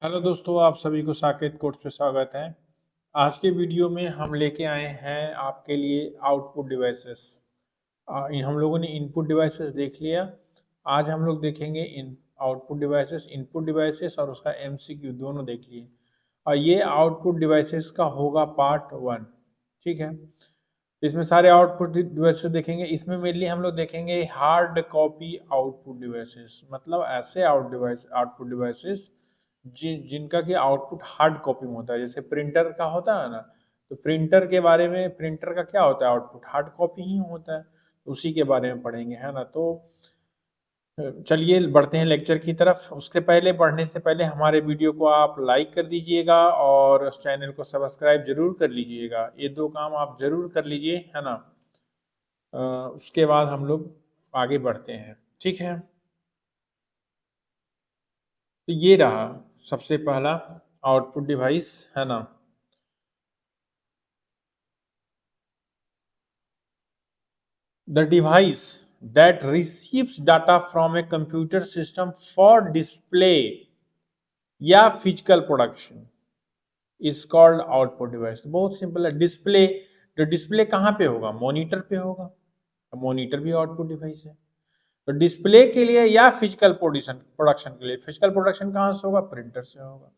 Hello दोस्तों, आप सभी को साकेत कोर्स पे स्वागत है। आज के वीडियो में हम लेके आए हैं आपके लिए आउटपुट डिवाइसेस। हम लोगों ने इनपुट डिवाइसेस देख लिया। आज हम लोग देखेंगे इन आउटपुट डिवाइसेस, इनपुट डिवाइसेस और उसका एमसीक्यू दोनों देख लिए। और ये आउटपुट डिवाइसेस का होगा पार्ट 1। ठीक है, इसमें सारे आउटपुट डिवाइसेस देखेंगे। इसमें मेनली हम लोग देखेंगे हार्ड कॉपी आउटपुट डिवाइसेस, मतलब ऐसे आउटपुट डिवाइसेस जिनका कि आउटपुट हार्ड कॉपी में होता है। जैसे प्रिंटर का होता है ना, तो प्रिंटर के बारे में, प्रिंटर का क्या होता है, आउटपुट हार्ड कॉपी ही होता है। उसी के बारे में पढ़ेंगे, है ना। तो चलिए बढ़ते हैं लेक्चर की तरफ। उसके पहले, बढ़ने से पहले हमारे वीडियो को आप लाइक कर दीजिएगा और उस चैनल को सब्सक्राइब जरूर कर लीजिएगा। ये दो काम आप जरूर कर लीजिए, है ना। उसके बाद हम लोग आगे बढ़ते हैं। ठीक है, तो ये रहा सबसे पहला आउटपुट डिवाइस, है ना। The device that receives data from a computer system for display या physical production is called output device. बहुत सिंपल है। डिस्प्ले, तो डिस्प्ले कहाँ पे होगा? मॉनिटर पे होगा। मॉनिटर भी आउटपुट डिवाइस है। तो डिस्प्ले के लिए या फिजिकल प्रोडक्शन प्रोडक्शन के लिए, फिजिकल प्रोडक्शन कहाँ से होगा? प्रिंटर से होगा।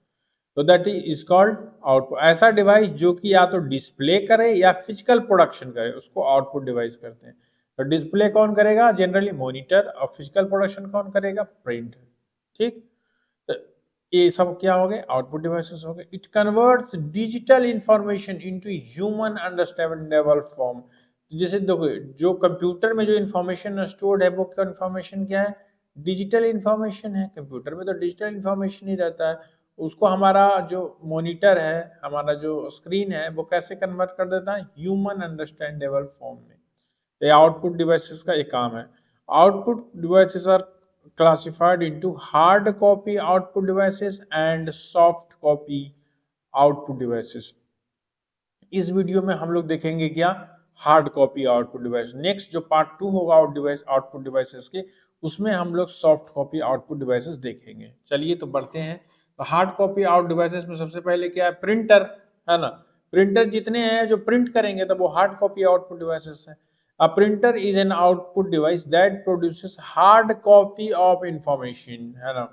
तो दैट इज कॉल्ड आउटपुट। ऐसा डिवाइस जो कि या तो डिस्प्ले करे या फिजिकल प्रोडक्शन करे, उसको आउटपुट डिवाइस करते हैं। तो डिस्प्ले कौन करेगा? Generally monitor. और फिजिकल प्रोडक्शन कौन करेगा? प्रिंटर। ठीक, तो ये सब क्या हो गए? आउटपुट डिवाइसेस हो गए। It converts digital information into human understandable form. जैसे देखो, जो कंप्यूटर में जो इंफॉर्मेशन स्टोर्ड है, वो क्या इंफॉर्मेशन क्या है? डिजिटल इंफॉर्मेशन है। कंप्यूटर में तो डिजिटल इंफॉर्मेशन ही रहता है। उसको हमारा जो मॉनिटर है, हमारा जो स्क्रीन है, वो कैसे कन्वर्ट कर देता है? ह्यूमन अंडरस्टैंडेबल फॉर्म में। ये आउटपुट डिवाइसेस का एक काम है। Output devices are classified into hard copy output devices and soft copy output devices। इस वीडियो में हम लोग देखेंगे क्या? Hard copy output device. Next जो पार्ट 2 होगा आउटपुट डिवाइसेस के, उसमें हम लोग सॉफ्ट कॉपी आउटपुट डिवाइसेस देखेंगे। चलिए तो बढ़ते हैं। तो हार्ड कॉपी आउट डिवाइसेस में सबसे पहले क्या है? प्रिंटर, है ना। प्रिंटर जितने हैं जो प्रिंट करेंगे, तो वो हार्ड कॉपी आउटपुट डिवाइसेस है। A printer is an output device that produces hard copy of information, है ना।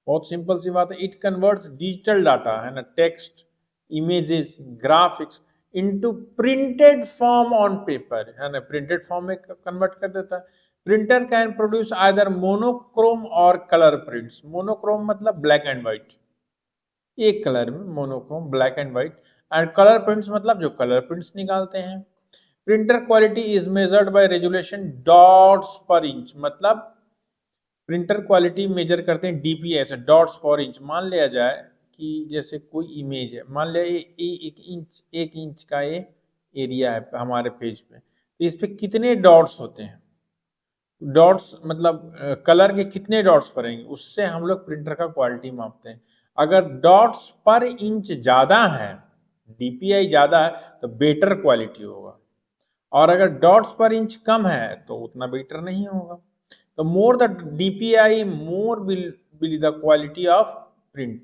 बहुत सिंपल सी बात है। इट कन्वर्ट्स डिजिटल डाटा, है ना, text, images, graphics into printed form on paper, है ना। प्रिंटेड फॉर्म में कन्वर्ट कर देता है। Printer can produce either monochrome और कलर प्रिंट्स। मोनोक्रोम मतलब ब्लैक एंड व्हाइट, एक कलर में monochrome, black and white. And colour prints मतलब जो कलर प्रिंट्स निकालते हैं। Printer quality is measured by resolution dots per inch, मतलब प्रिंटर क्वालिटी मेजर करते हैं डीपीएस, डॉट्स पर इंच। मान लिया जाए कि जैसे कोई इमेज है, मान लिया ये एक इंच का ये एरिया है हमारे पेज पे, तो इस पे कितने डॉट्स होते हैं? डॉट्स मतलब कलर के कितने डॉट्स पड़ेंगे, उससे हम लोग प्रिंटर का क्वालिटी मापते हैं। अगर डॉट्स पर इंच ज्यादा है, डीपीआई ज्यादा है, तो बेटर क्वालिटी होगा। और अगर डॉट्स पर इंच कम है, तो उतना बेटर नहीं होगा। तो more the DPI, more will be the quality of print.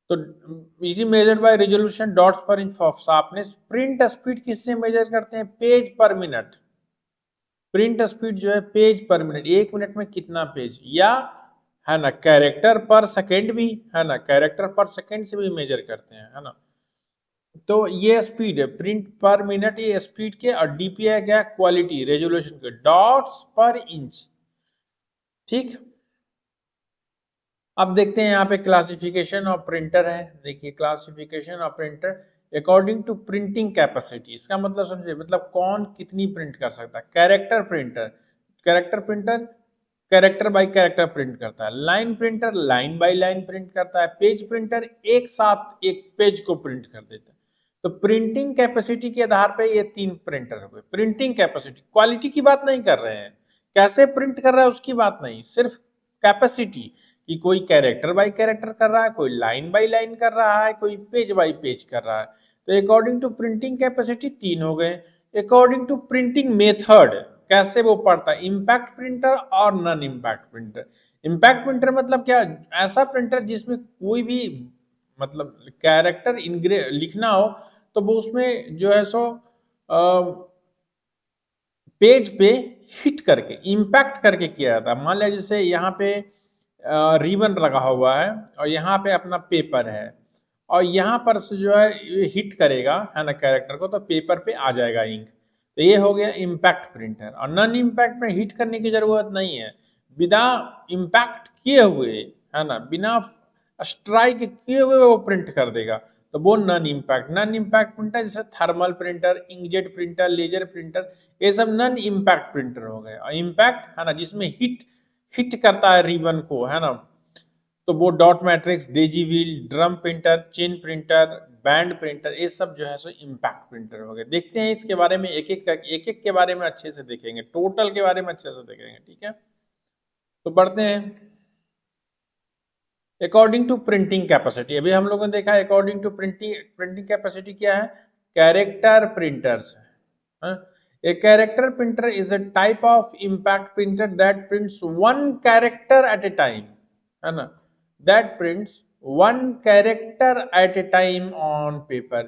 तो is measured by resolution dots per inch of sharpness. Print speed किससे मेजर करते हैं? Page per minute. Print speed जो है पेज पर मिनट, एक मिनट में कितना page, या है ना कैरेक्टर पर सेकेंड भी, है ना, कैरेक्टर पर सेकेंड से भी मेजर करते हैं, है ना। तो ये स्पीड है, प्रिंट पर मिनट, ये स्पीड के। और डीपीआई क्या? क्वालिटी, रेजोल्यूशन के, डॉट्स पर इंच। ठीक, अब देखते हैं यहाँ पे क्लासिफिकेशन ऑफ प्रिंटर है। देखिए classification of printer according to printing capacity. इसका मतलब समझे, मतलब कौन कितनी प्रिंट कर सकता है। Character printer, character printer character by character print करता है। Line printer line by line print करता है। पेज प्रिंटर एक साथ एक पेज को प्रिंट कर देता है। तो प्रिंटिंग कैपेसिटी के आधार पर ये तीन प्रिंटर हुए। प्रिंटिंग कैपेसिटी, क्वालिटी की बात नहीं कर रहे हैं, कैसे प्रिंट कर रहा है उसकी बात नहीं, सिर्फ कैपेसिटी, कि कोई कैरेक्टर बाय कैरेक्टर कर रहा है, कोई लाइन बाय लाइन कर रहा है, कोई पेज बाय पेज कर रहा है। तो अकॉर्डिंग टू प्रिंटिंग कैपेसिटी तीन हो गए। अकॉर्डिंग टू प्रिंटिंग मेथड, कैसे वो पढ़ता है, इम्पैक्ट प्रिंटर और non impact printer. Impact printer मतलब क्या, ऐसा प्रिंटर जिसमें कोई भी मतलब कैरेक्टर लिखना हो तो वो उसमें जो है सो पेज पे हिट करके इम्पैक्ट करके किया जाता है। मान लिया जैसे यहाँ पे रिबन लगा हुआ है और यहाँ पे अपना पेपर है और यहाँ पर से जो है हिट करेगा है ना कैरेक्टर को, तो पेपर पे आ जाएगा इंक। तो ये हो गया इम्पैक्ट प्रिंटर। और नॉन इम्पैक्ट में हिट करने की जरूरत नहीं है, बिना इम्पैक्ट किए हुए है ना, बिना स्ट्राइक किए हुए वो प्रिंट कर देगा। तो वो नॉन इम्पैक्ट प्रिंटर जैसे thermal printer, inkjet printer, laser printer, ये सब नॉन इम्पैक्ट प्रिंटर हो गए। और इम्पैक्ट है ना जिसमें हिट हिट करता है रिबन को है ना, तो वो dot matrix, Daisy wheel, drum printer, chain printer, band printer, ये सब जो है सो इम्पैक्ट प्रिंटर हो गए। देखते हैं इसके बारे में एक एक के बारे में अच्छे से देखेंगे, टोटल के बारे में अच्छे से देखेंगे, ठीक है। तो बढ़ते हैं। अकॉर्डिंग टू प्रिंटिंग कैपेसिटी, अभी हम लोगों ने देखा according to printing printing capacity क्या है, कैरेक्टर प्रिंटर्स है। A character printer is a type of impact printer that prints one character at a time, है ना, that prints one character at a time on paper,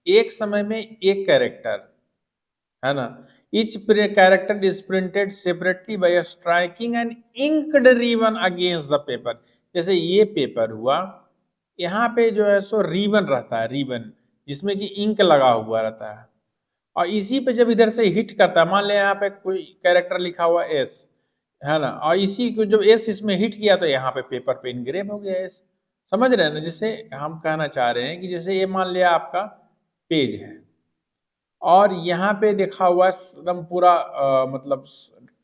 एक समय में एक character है ना। each character is printed separately by striking an inked ribbon against the paper, जैसे ये पेपर हुआ, यहाँ पे जो है सो रिबन रहता है, रिबन जिसमें कि इंक लगा हुआ रहता है, और इसी पे जब इधर से हिट करता है, मान लें यहाँ पे कोई कैरेक्टर लिखा हुआ एस है ना, और इसी को जब एस इसमें हिट किया तो यहाँ पे पेपर पे इनग्रेव हो गया एस। समझ रहे हैं ना, जिससे हम कहना चाह रहे हैं कि जैसे ये मान लिया आपका पेज है और यहाँ पे देखा हुआ एकदम पूरा मतलब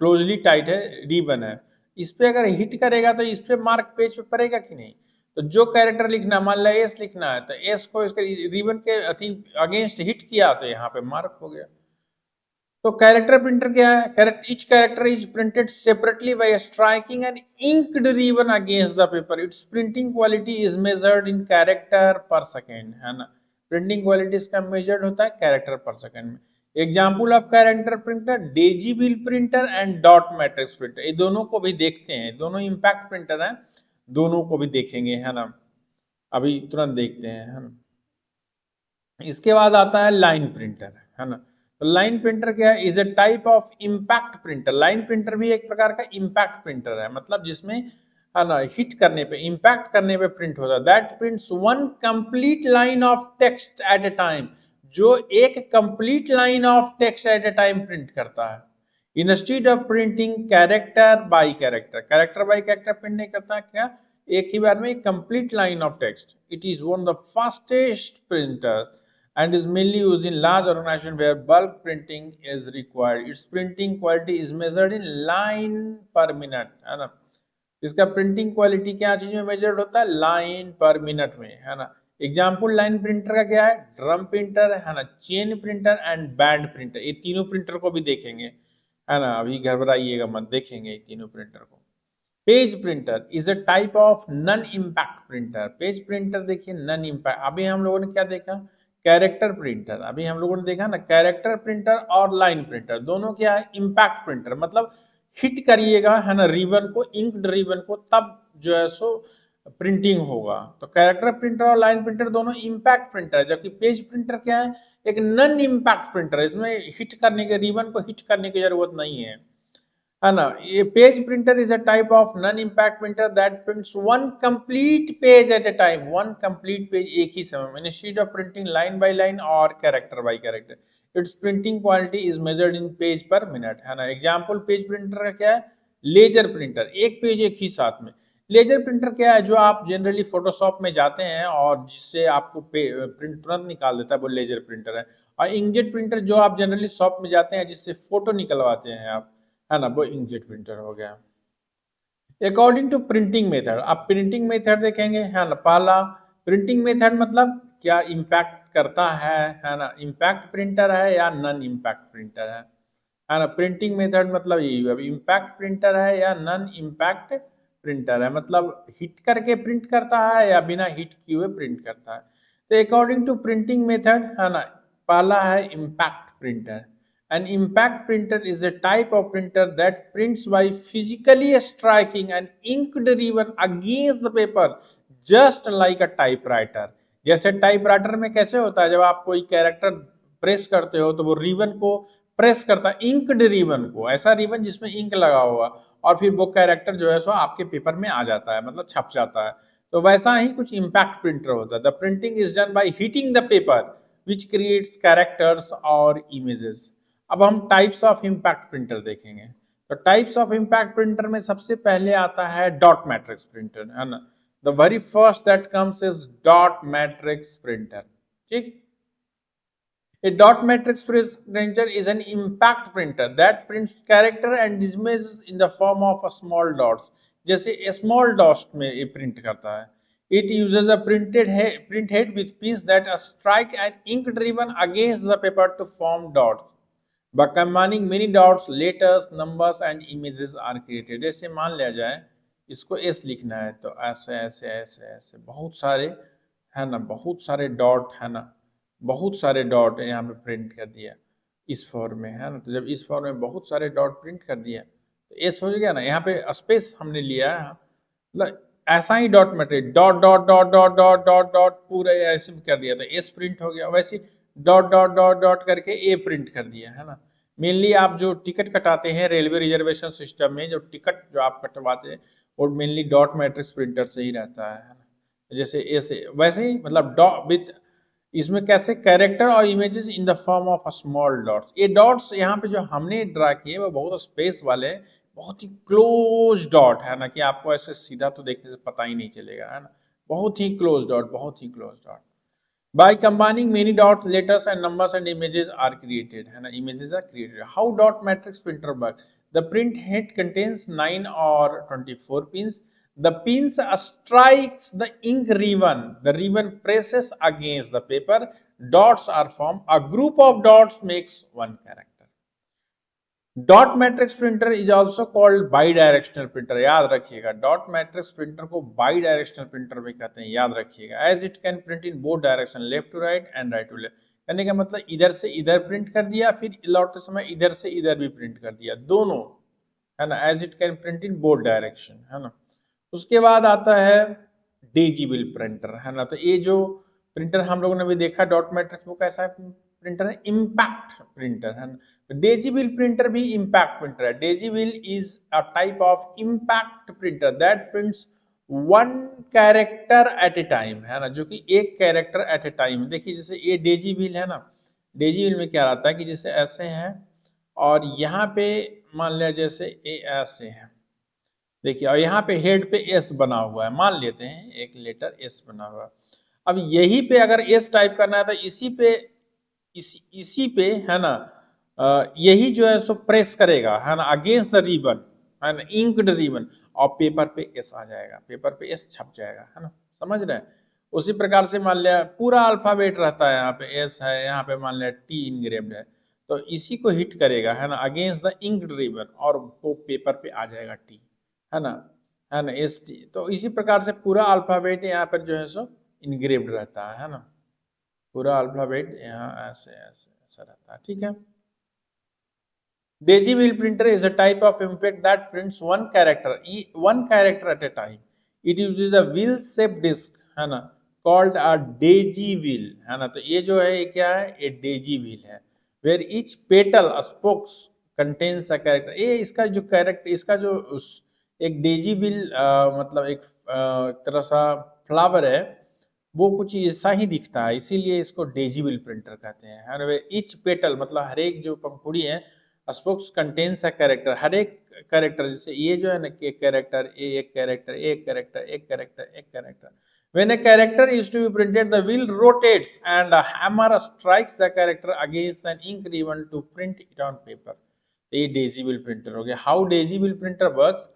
क्लोजली टाइट है, रिबन है, इस पे अगर हिट करेगा तो इस पे मार्क पेज पे पड़ेगा कि नहीं। तो जो कैरेक्टर लिखना, मान लिया एस लिखना है, तो एस को इसके रिबन के अगेंस्ट हिट किया तो यहाँ पे मार्क हो गया। तो कैरेक्टर प्रिंटर क्या है, each character is printed separately by striking an inked ribbon against the paper. Its printing quality is measured in character per second, है ना। प्रिंटिंग क्वालिटी इसका मेजर्ड होता है कैरेक्टर पर सेकंड में। Example of character printer, Daisy wheel printer and dot matrix printer, ये दोनों को भी देखते हैं, दोनों इम्पैक्ट प्रिंटर हैं, दोनों को भी देखेंगे है ना, अभी तुरंत देखते हैं है ना। इसके बाद आता है लाइन प्रिंटर है ना। तो लाइन प्रिंटर क्या है, is a type of impact printer. Line printer भी एक प्रकार का इम्पैक्ट प्रिंटर है, मतलब जिसमें है ना हिट करने पे, इम्पैक्ट करने पे प्रिंट होता है। That prints one complete line of text at a time, जो एक complete line of text at a time print करता है। Instead of printing character by character, character by character print नहीं करता है, क्या एक ही बार में complete line of text. It is one of the fastest printers and is mainly used in large organization where bulk printing is required. Its printing quality is measured in line per minute, है ना। इसका printing quality क्या चीज में measured होता है, line पर minute में, है ना। एग्जाम्पल लाइन प्रिंटर का क्या है, ड्रम प्रिंटर है ना, chain printer and band printer, ये तीनों प्रिंटर को भी देखेंगे है ना, अभी घबराइएगा मत, देखेंगे तीनों प्रिंटर को। Page printer is a type of non impact printer. Page printer देखिए नॉन इम्पैक्ट, अभी हम लोगों ने क्या देखा, कैरेक्टर प्रिंटर, अभी हम लोगों ने देखा ना कैरेक्टर प्रिंटर और लाइन प्रिंटर, दोनों क्या है इम्पैक्ट प्रिंटर, मतलब हिट करिएगा है ना रिबन को, इंक्ड रिबन को, तब जो है सो प्रिंटिंग होगा। तो कैरेक्टर प्रिंटर और लाइन प्रिंटर दोनों इम्पैक्ट प्रिंटर है, जबकि पेज प्रिंटर क्या है, एक नॉन इम्पैक्ट प्रिंटर है, इसमें हिट करने के, रिबन को हिट करने की जरूरत नहीं है ना। ये page printer is a type of non impact printer that prints one complete page at a time, one complete page एक ही समय में, instead of printing line by line और character by character. Its printing quality is measured in page per minute, है ना। Example page printer का क्या है, लेजर प्रिंटर, एक पेज एक ही साथ में। लेजर प्रिंटर क्या है, जो आप जनरली फोटोशॉप में जाते हैं और जिससे आपको प्रिंट तुरंत निकाल देता है, वो लेजर प्रिंटर है। और इंकजेट प्रिंटर जो आप जनरली शॉप में जाते हैं जिससे फोटो निकलवाते हैं आप, है ना, वो इंकजेट प्रिंटर हो गया। अकॉर्डिंग टू प्रिंटिंग मेथड, अब प्रिंटिंग मेथड देखेंगे है ना। पहला प्रिंटिंग मेथड मतलब क्या इम्पैक्ट करता है ना, इम्पैक्ट प्रिंटर है या नॉन इम्पैक्ट प्रिंटर है ना। प्रिंटिंग मेथड मतलब ये इम्पैक्ट प्रिंटर है या नॉन इम्पैक्ट प्रिंटर है, मतलब हिट करके प्रिंट करता है या बिना हिट किए हुए प्रिंट करता है। तो अकॉर्डिंग टू प्रिंटिंग मेथड है ना, पहला है impact printer An impact printer is a type of printer that prints by physically striking an ink ribbon against the paper, just like a typewriter. जैसे टाइपराइटर में कैसे होता है, जब आप कोई कैरेक्टर प्रेस करते हो तो वो रिबन को प्रेस करता है, इंक्ड रिबन को, ऐसा रिबन जिसमें इंक लगा हुआ, और फिर वो कैरेक्टर जो है सो आपके पेपर में आ जाता है, मतलब छप जाता है। तो वैसा ही कुछ इम्पैक्ट प्रिंटर होता है। The printing is done by heating the paper which creates characters और इमेजेस। अब हम टाइप्स ऑफ इम्पैक्ट प्रिंटर देखेंगे। तो टाइप्स ऑफ इम्पैक्ट प्रिंटर में सबसे पहले आता है डॉट मैट्रिक्स प्रिंटर, है ना। The very first that comes is dot matrix printer. ठीक, a dot matrix printer is an impact printer that prints character and images in the form of a small dots। जैसे small dots में ये print करता है। It uses a print head with pins that strike an ink ribbon against the paper to form dots। By combining many dots, letters, numbers and images are created। जैसे मान लिया जाए इसको S लिखना है तो ऐसे ऐसे ऐसे ऐसे बहुत सारे, है ना, बहुत सारे डॉट, है ना, बहुत सारे डॉट यहाँ पे प्रिंट कर दिया इस फॉर्म में, है ना। तो जब इस फॉर्म में बहुत सारे डॉट प्रिंट कर दिया तो एस हो गया ना, यहाँ पे स्पेस हमने लिया है, मतलब ऐसा ही dot matrix dot dot dot dot dot dot dot पूरे ऐसे कर दिया तो एस प्रिंट हो गया। वैसे डॉट डॉट डॉट डॉट करके ए प्रिंट कर दिया, है ना। मेनली आप जो टिकट कटाते हैं रेलवे रिजर्वेशन सिस्टम में, जो टिकट जो आप कटवाते हैं वो मेनली डॉट मैट्रिक्स प्रिंटर से ही रहता है ना। जैसे ऐसे वैसे ही मतलब डॉट विथ, इसमें कैसे कैरेक्टर और images in the form of a small dots. ये डॉट्स यहाँ पे जो हमने ड्रा किए वो बहुत स्पेस वाले, बहुत ही क्लोज डॉट, है ना, कि आपको ऐसे सीधा तो देखने से पता ही नहीं चलेगा, है ना। बहुत ही क्लोज डॉट, बहुत ही close dot. By combining many dots, letters and numbers and images are created, है ना, images are created। How dot matrix printer work? The print head contains 9 or 24 pins। The pins strikes the ink ribbon, the ribbon presses against the paper, dots are formed, a group of dots makes one character। Dot matrix printer is also called bidirectional printer. याद रखिएगा, dot matrix printer को bidirectional printer भी कहते हैं, याद रखिएगा। As it can print in both direction, left to right and right to left. कहने का मतलब इधर से इधर प्रिंट कर दिया, फिर लौटते समय इधर से इधर भी प्रिंट कर दिया, दोनों, है ना। As it can print in both direction, है ना। उसके बाद आता है डेजिबल प्रिंटर, है ना। तो ये जो प्रिंटर हम लोगों ने भी देखा डॉट मैट्रिक्स, वो कैसा प्रिंटर है, इम्पैक्ट प्रिंटर, है ना। डेजिबल प्रिंटर भी इम्पैक्ट प्रिंटर है। Daisy wheel is a type of impact printer that prints one character at a time, है ना, जो कि एक कैरेक्टर एट ए टाइम। देखिए जैसे ये डेजिबल है ना, डेजिबल में क्या रहता है कि जैसे ऐसे है और यहाँ पे मान लिया जैसे ए ऐसे है, देखिए, और यहाँ पे हेड पे एस बना हुआ है, मान लेते हैं एक लेटर एस बना हुआ है। अब यही पे अगर एस टाइप करना है तो इसी पे, है ना, यही जो है सो प्रेस करेगा, है ना, अगेंस्ट द रिबन, है ना, इंक्ड रिबन, और पेपर पे एस आ जाएगा, पेपर पे एस छप जाएगा, है ना। समझ रहे हैं। उसी प्रकार से मान लिया पूरा अल्फाबेट रहता है, यहाँ पे एस है, यहाँ पे मान लिया टी इनग्रेव्ड है, तो इसी को हिट करेगा, है ना, अगेंस्ट द इंक्ड रिबन, और वो पेपर पे आ जाएगा टी, है ना, है ना, एस टी। तो इसी प्रकार से पूरा अल्फाबेट यहाँ पर जो है सो इनग्रेव्ड रहता है ना, पूरा अल्फाबेट यहाँ ऐसे ऐसे ऐसा रहता है। ठीक है। Digital printer is a type of impact that prints one character at a time. It uses a wheel-shaped disc, है ना, called a daisy wheel, है ना। तो ये जो है ये क्या है, ये daisy wheel है। Where each petal spokes contains a character। ये इसका जो कैरेक्टर, इसका जो एक daisy wheel मतलब एक तरह सा फ्लावर है, वो कुछ ऐसा ही दिखता है, इसीलिए इसको daisy wheel printer कहते हैं। Each petal मतलब हर एक जो पंखुड़ी है, स्पोक्स कंटेन्स अ कैरेक्टर, हर एक कैरेक्टर, जैसे ये जो है ना कि एक कैरेक्टर, एक कैरेक्टर, एक कैरेक्टर, एक कैरेक्टर, एक character. When a character is to be printed, the wheel rotates and a hammer strikes the character against an ink ribbon to print it on paper। ये daisy wheel printer हो गया। How daisy wheel printer works?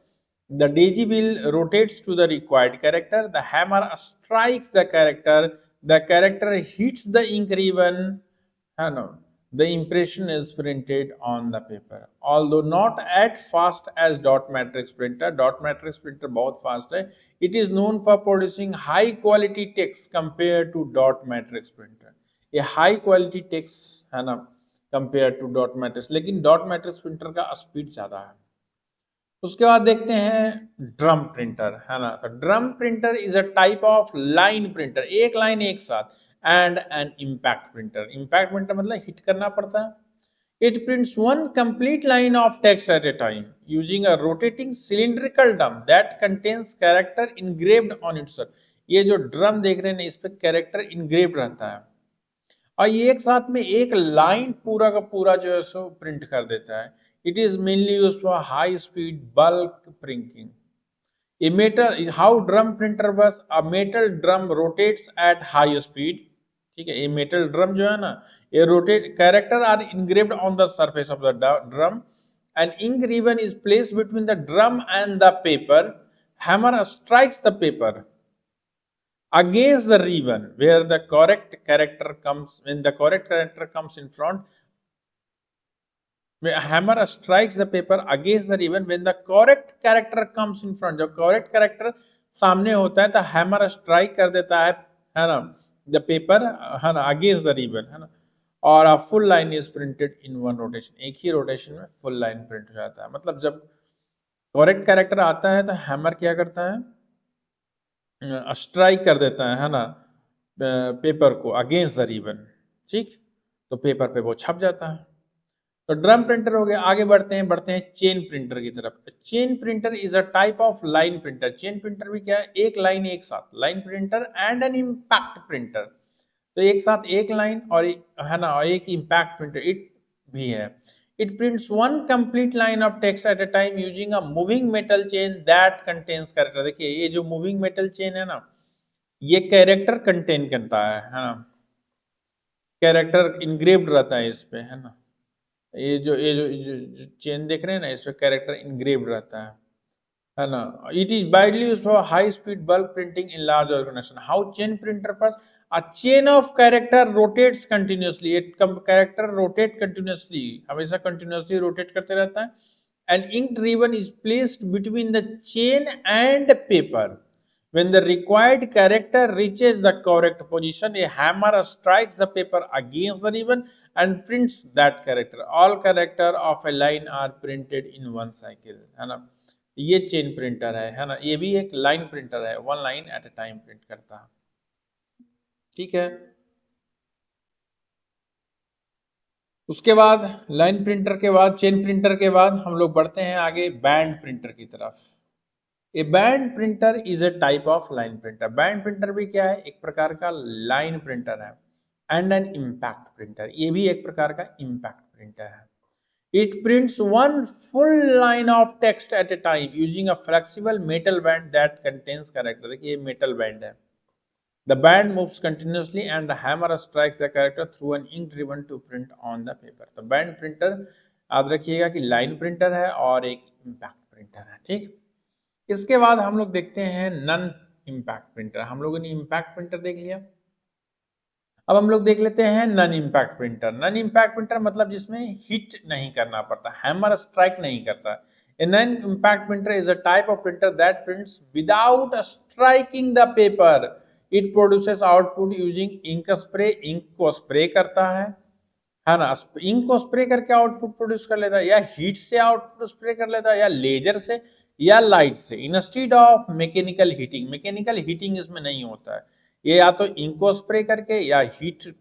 The daisy wheel rotates to the required character. The hammer strikes the character. The character hits the ink ribbon. No, the impression is printed on the paper. Although not as fast as dot matrix printer बहुत fast है, it is known for producing high quality text compared to dot matrix printer। ये high quality text, है ना, compare to dot matrix, लेकिन dot matrix printer का speed ज्यादा है। उसके बाद देखते हैं ड्रम प्रिंटर, है ना। तो drum printer is a type of line printer, एक लाइन एक साथ, and an impact printer. Impact printer मतलब हिट करना पड़ता है। It prints one complete line of text at a time using a rotating cylindrical drum that contains character engraved on its surface। ये जो drum देख रहे हैं ना, इस पे कैरेक्टर इंग्रेव्ड रहता है, और ये एक साथ में एक लाइन पूरा का पूरा जो है सो प्रिंट कर देता है। It is mainly used for high speed bulk printing. A metal, how drum printer was, a metal drum rotates at high speed, ठीक है। ये metal drum जो है ना, ये rotate, character are engraved on the surface of the drum, and ink ribbon is placed between the drum and the paper. Hammer strikes the paper against the ribbon where the correct character comes, when the correct character comes in front. Hammer strikes the paper against the ribbon when the correct character comes in front। जब correct character सामने होता है तो hammer strike कर देता है ना, the paper, है ना, against the ribbon, है ना, और a full line is printed in one rotation। एक ही rotation में full line print हो जाता है। मतलब जब correct character आता है तो hammer क्या करता है, स्ट्राइक कर देता है ना, पेपर को अगेंस्ट द रिबन, ठीक, तो पेपर पे वो छप जाता है। तो ड्रम प्रिंटर हो गया। आगे बढ़ते हैं चेन प्रिंटर की तरफ। Chain printer is a type of line printer. Chain printer भी क्या है, एक लाइन एक साथ, line printer and an impact printer. तो एक साथ एक लाइन और है ना, और एक इम्पैक्ट प्रिंटर इट भी है। It prints one complete line of text at a time using a moving metal chain that contains character. देखिए ये जो मूविंग मेटल चेन है ना, ये कैरेक्टर कंटेन करता है ना, कैरेक्टर इनग्रेव्ड रहता है इस पे, है ना। ये जो चेन देख रहे हैं ना, इस पे कैरेक्टर इनग्रेव्ड रहता है ना। It is widely used for high speed bulk printing in large organisation. How chain printer पर a chain of character rotates continuously, एक character rotate continuously, हमेशा continuously rotate करते रहता है। an ink ribbon is placed between the chain and paper। when the required character reaches the correct position, a hammer strikes the paper against the ribbon and prints that character। all character of a line are printed in one cycle, है ना। ये chain printer है ना। ये भी एक line printer है, one line at a time print करता है, ठीक है। उसके बाद लाइन प्रिंटर के बाद, चेन प्रिंटर के बाद हम लोग बढ़ते हैं आगे बैंड प्रिंटर की तरफ। A band printer is a type of line printer. Band printer भी क्या है, एक प्रकार का लाइन प्रिंटर है। एंड एन इम्पैक्ट प्रिंटर, ये भी एक प्रकार का इम्पैक्ट प्रिंटर है। It prints one full line of text at a time using a flexible metal band that contains character. देखिए ये मेटल बैंड है। The band moves continuously and the hammer strikes the character through an ink ribbon to print on the paper। तो band printer याद रखिएगा कि line printer है और एक इम्पैक्ट प्रिंटर है, ठीक। इसके बाद हम लोग देखते हैं नन इम्पैक्ट प्रिंटर। हम लोगों ने इम्पैक्ट प्रिंटर देख लिया, अब हम लोग देख लेते हैं non impact printer. Non impact printer मतलब जिसमें हिट नहीं करना पड़ता, हैमर स्ट्राइक नहीं करता। A non-impact printer is a type of printer that prints without striking the paper। It produces output using ink spray। Ink को स्प्रे करता है ना, इंक को स्प्रे करके आउटपुट प्रोड्यूस कर लेता है, या हीट से आउटपुट स्प्रे कर लेता है, या लेजर से, या लाइट से, instead of mechanical heating. Mechanical heating इसमें नहीं होता है। ये या तो इंक को स्प्रे करके, या हीट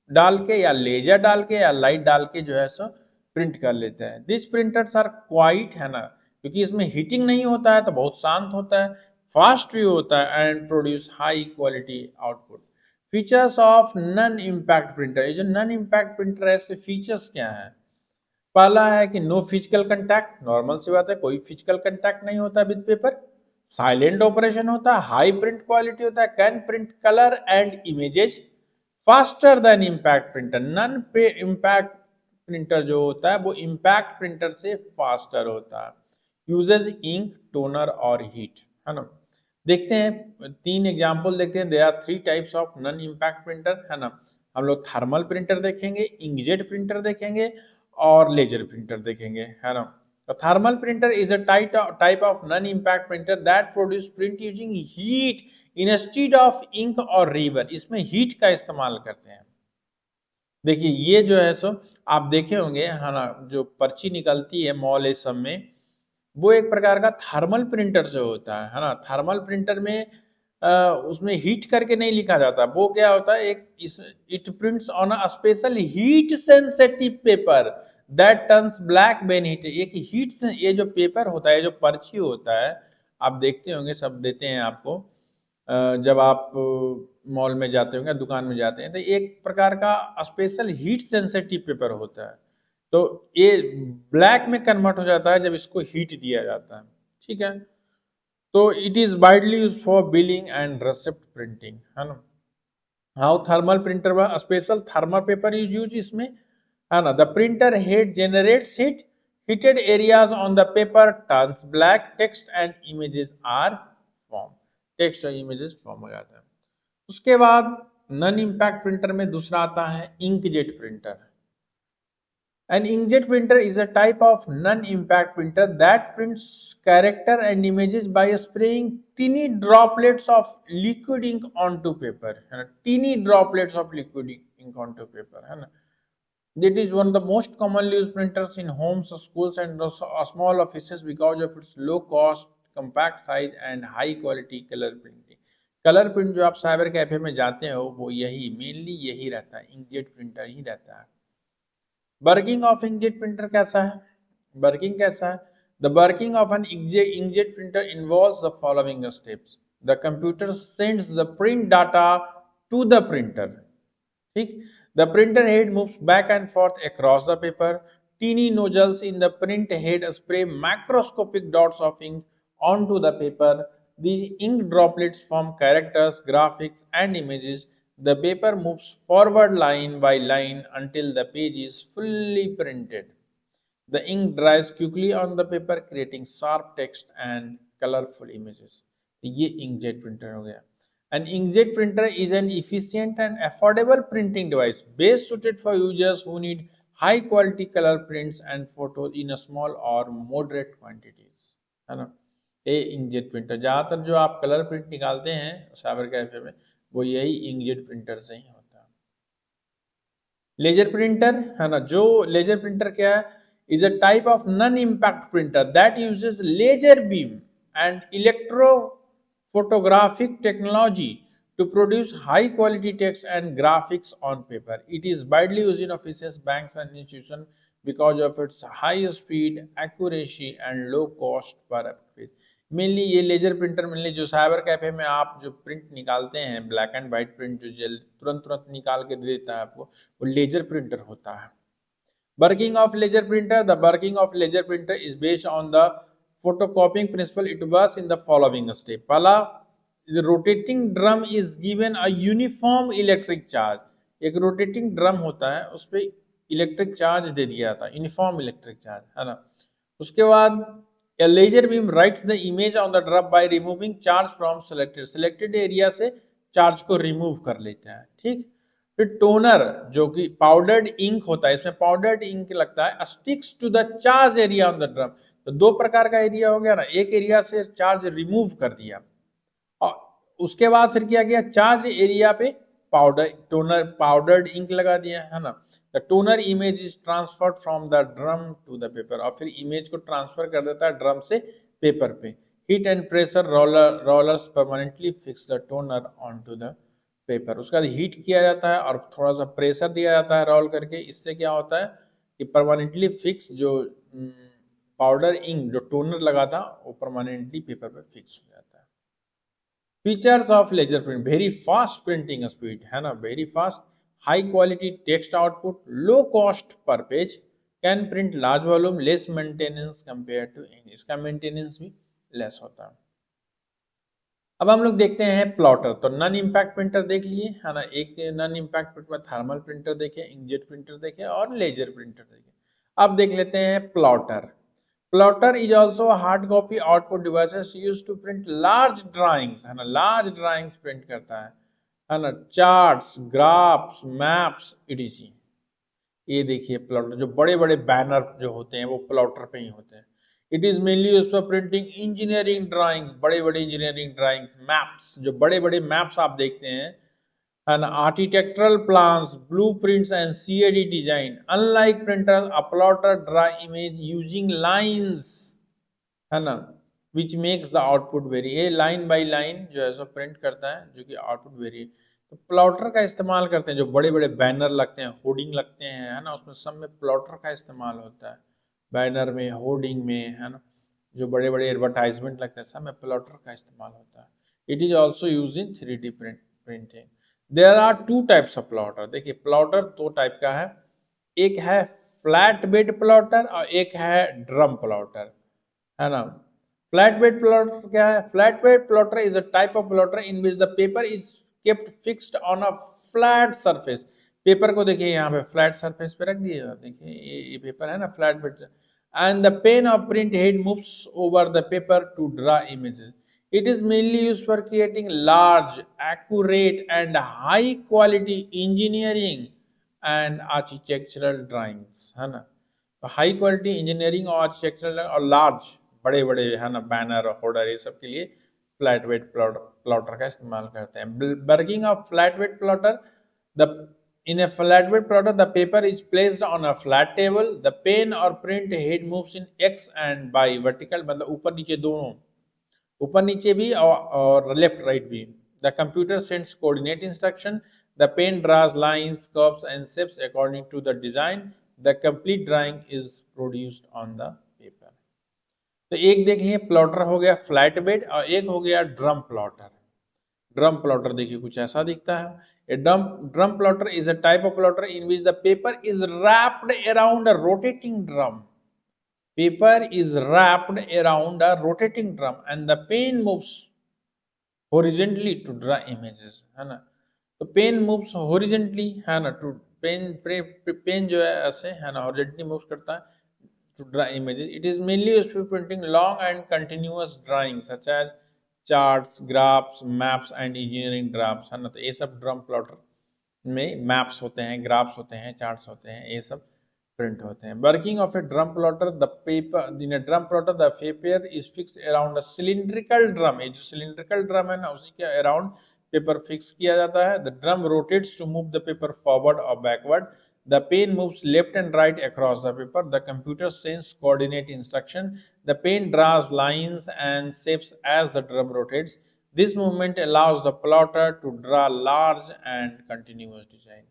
डाल के, या लेजर डाल के, या लाइट डाल के जो है सो प्रिंट कर लेते हैं। दिस प्रिंटर्स आर क्वाइट, है ना, क्योंकि इसमें हीटिंग नहीं होता है तो बहुत शांत होता है, फास्ट भी होता है, and produce high quality output. Features of non impact printer. ये जो नन इम्पैक्ट प्रिंटर है, इसके फीचर्स क्या है। पहला है कि नो फिजिकल कंटैक्ट, नॉर्मल सी बात है, कोई फिजिकल कंटैक्ट नहीं होता विद पेपर। साइलेंट ऑपरेशन होता है, हाई प्रिंट क्वालिटी होता है, can print colour and images faster than impact printer. Non पे इम्पैक्ट प्रिंटर जो होता है वो इम्पैक्ट प्रिंटर से फास्टर होता है। यूजेज इंक, टोनर और हीट, है ना। देखते हैं तीन एग्जांपल देखते हैं। There are three types of non impact printer, है ना। हम लोग थर्मल प्रिंटर देखेंगे, इंकजेट प्रिंटर देखेंगे, और लेजर प्रिंटर देखेंगे, है ना। तो thermal printer is a type of non impact printer that produce print using heat instead of ink और रिबन। इसमें हीट का इस्तेमाल करते हैं। देखिए ये जो है सो आप देखे होंगे है ना, जो पर्ची निकलती है मॉल इस सब में, वो एक प्रकार का थर्मल प्रिंटर से होता है ना। थर्मल प्रिंटर में उसमें हीट करके नहीं लिखा जाता, वो क्या होता है, एक इस it prints on a special heat sensitive paper that turns black when heat. एक हीट से ये जो पेपर होता है, जो पर्ची होता है, आप देखते होंगे सब देते हैं आपको, जब आप मॉल में जाते होंगे, दुकान में जाते हैं, तो एक प्रकार का स्पेशल हीट सेंसिटिव पेपर होता है। तो ये ब्लैक में कन्वर्ट हो जाता है जब इसको हीट दिया जाता है, ठीक है। तो it is widely use for billing and receipt printing, है ना। हाउ थर्मल प्रिंटर में special thermal paper is use इसमें, है ना। The printer head generates heat, heated areas on the paper turns black, text and images are formed, text और images form हो जाता है। उसके बाद नन इम्पैक्ट प्रिंटर में दूसरा आता है inkjet printer. An inkjet printer is a type of non-impact printer that prints character and images by spraying teeny droplets of liquid ink onto paper. है ना, teeny droplets of liquid ink onto paper, है ना। That is one of the most commonly used printers in homes, schools, and small offices because of its low cost, compact size, and high quality color printing. Colour print जो आप cyber cafe में जाते हो वो यही mainly यही रहता है, इंकजेट प्रिंटर ही रहता है। वर्किंग ऑफ इंकजेट प्रिंटर कैसा है, वर्किंग कैसा है? The working of an inkjet printer involves the following steps. The computer sends the print data to the printer, ठीक। The printer head moves back and forth across the paper. Teeny nozzles in the print head spray macroscopic dots of ink onto the paper. The ink droplets form characters, graphics, and images. The paper moves forward line by line until the page is fully printed. The ink dries quickly on the paper, creating sharp text and colorful images. ये inkjet printer हो गया। An inkjet printer is an efficient and affordable printing device best suited for users who need high quality color prints and photos in a small or moderate quantities, है ना। ये inkjet printer ज़्यादातर जो आप colour print निकालते हैं cyber cafe में, वो यही inkjet printer से ही होता है। लेजर प्रिंटर, है ना, जो लेजर प्रिंटर क्या है, is a type of non impact printer that uses laser beam and electro photographic technology to produce high quality text and graphics on paper. It is widely used in offices, banks, and institutions because of its high speed, accuracy, and low cost per page. Mainly ये laser printer mainly जो cyber cafe में आप जो print निकालते हैं, black and white print जो जल तुरंत तुरंत निकाल के दे देता है आपको, वो लेजर प्रिंटर होता है। Working of laser printer, the working of laser printer is based on the photocopying principle. It works in the following step. पहला, the rotating drum is given a uniform electric charge. एक rotating drum होता है, उस पर electric charge दे दिया जाता है, uniform electric charge, है ना। उसके बाद a laser beam writes the image on the drum by removing charge from selected area से चार्ज को रिमूव कर लेते हैं, ठीक। फिर टोनर जो कि पाउडर्ड इंक होता है, इसमें पाउडर्ड इंक लगता है, sticks to the charge area on the drum. तो दो प्रकार का एरिया हो गया ना, एक एरिया से चार्ज रिमूव कर दिया और उसके बाद फिर क्या किया, चार्ज एरिया पे पाउडर्ड इंक लगा दिया, है ना। The toner image is transferred from the drum to the paper, और फिर इमेज को ट्रांसफर कर देता है ड्रम से पेपर पे। Heat and pressure rollers permanently fix the toner on to the paper. उसके बाद हीट किया जाता है और थोड़ा सा प्रेशर दिया जाता है रोल करके। इससे क्या होता है कि परमानेंटली फिक्स जो पाउडर इंक जो टोनर लगा था वो परमानेंटली पेपर पे फिक्स हो जाता है। Features of laser print, very fast printing speed, है ना, very fast, high quality text output, low cost per page, can print large volume, less maintenance compare to ink, इसका मेंटेनेंस भी less होता है। अब हम लोग देखते हैं प्लॉटर। तो नॉन इम्पैक्ट प्रिंटर देख लिए, है ना, एक non impact printer, thermal printer देखे, इंकजेट प्रिंटर देखे और लेजर प्रिंटर देखे। अब देख लेते हैं plotter. Plotter is also hard copy output devices use to print large drawings, है ना, लार्ज ड्राइंग्स प्रिंट करता है ना, चार्ट्स, ग्राफ्स, मैप्स, ईटीसी। ये देखिए प्लॉटर, जो बड़े बड़े बैनर जो होते हैं वो प्लॉटर पे ही होते हैं। It is mainly used for printing engineering drawings, बड़े बड़े इंजीनियरिंग ड्राइंग्स, मैप्स, जो बड़े बड़े मैप्स आप देखते हैं and architectural plans, blueprints, and CAD design. Unlike printers, a plotter draw image using lines, है ना, which makes the output vary. ये लाइन बाई लाइन जो है सो प्रिंट करता है, जो कि आउटपुट वेरी। तो प्लॉटर का इस्तेमाल करते हैं, जो बड़े बड़े बैनर लगते हैं, होर्डिंग लगते हैं, है ना, उसमें सब में प्लॉटर का इस्तेमाल होता है। बैनर में, होर्डिंग में, है ना, जो बड़े बड़े एडवर्टाइजमेंट लगते हैं, सब में प्लॉटर का इस्तेमाल होता है। It is also use in 3D printing. There are two types of plotter. देखिए प्लॉटर दो टाइप का है, एक है फ्लैट बेड प्लॉटर और एक है ड्रम प्लॉटर, है ना। फ्लैट बेड प्लॉटर क्या है? Flat bed plotter is a type of plotter in which the paper is kept fixed on a flat surface. Paper को देखिए यहाँ पे फ्लैट सरफेस पे रख दिए, देखिए ये पेपर है ना, flat bed, and the pain of print head moves over the paper two draw images. It is mainly used for creating large, accurate, and high quality engineering and architectural drawings, है ना। तो high quality engineering और architectural और large, बड़े बड़े, है ना, banner और होल्डर, ये सब के लिए फ्लैट वेट प्लॉटर का इस्तेमाल करते हैं। Working of flat bed plotter, the in a flat bed plotter, the paper is placed on a flat table. The pen or print head moves in x and y vertical, मतलब ऊपर नीचे दोनों, ऊपर नीचे भी और लेफ्ट राइट भी। The computer sends coordinate instruction, the pen draws lines, curves and shapes according to the design, the complete drawing is produced on the paper. तो एक देख लिए प्लॉटर हो गया फ्लैट बेड, और एक हो गया ड्रम प्लॉटर। ड्रम प्लॉटर देखिए कुछ ऐसा दिखता है। A drum plotter is a type of plotter in which the paper is wrapped around a rotating drum. Paper is wrapped around a rotating drum and the pen moves horizontally to draw images, है ना। तो pen moves horizontally, है ना, to pen जो है ऐसे, है ना, हॉरिजेंटली मूव्स करता है to draw images. It is mainly used for printing long and continuous drawing such as charts, graphs, maps and engineering drafts, है ना। तो ये सब ड्रम प्लॉटर में मैप्स होते हैं, ग्राफ्स होते हैं, चार्ट्स होते हैं, ये सब प्रिंट होते हैं। Working of A drum plotter, the paper in A drum plotter the paper is fix around a cylindrical drum. ये जो सिलिंड्रिकल ड्रम है ना, उसी के अराउंड पेपर फिक्स किया जाता है। The drum rotates to move the paper forward और backward. The pen moves left and right across the paper. The computer sends coordinate instruction. The pen draws lines and shapes as the drum rotates. This movement allows the plotter to draw large and continuous design.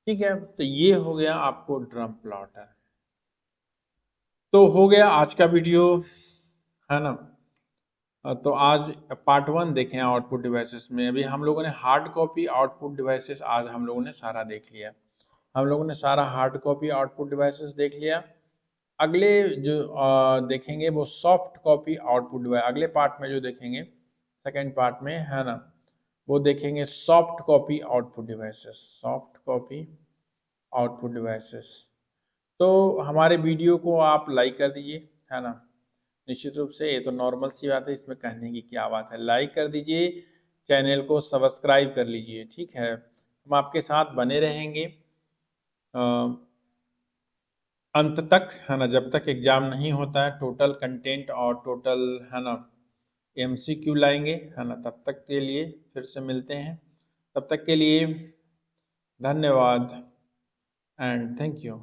ठीक है, तो ये हो गया आपको drum plotter. तो हो गया आज का वीडियो, है ना। तो आज पार्ट 1 देखें आउटपुट डिवाइसेस में। अभी हम लोगों ने हार्ड कॉपी आउटपुट डिवाइसेस आज हम लोगों ने सारा देख लिया। हम लोगों ने सारा हार्ड कॉपी आउटपुट डिवाइसेस देख लिया। अगले जो देखेंगे वो सॉफ्ट कॉपी आउटपुट डिवाइस, अगले पार्ट में जो देखेंगे सेकेंड पार्ट में, है ना, वो देखेंगे soft copy output devices, soft copy output devices. तो हमारे वीडियो को आप लाइक कर दीजिए, है ना, निश्चित रूप से, ये तो नॉर्मल सी बात है, इसमें कहने की क्या बात है। लाइक कर दीजिए, चैनल को सब्सक्राइब कर लीजिए, ठीक है। हम आपके साथ बने रहेंगे अंत तक, है ना, जब तक एग्जाम नहीं होता है। टोटल कंटेंट और टोटल, है ना, MCQ लाएंगे, है ना। तब तक के लिए फिर से मिलते हैं, तब तक के लिए धन्यवाद एंड थैंक यू।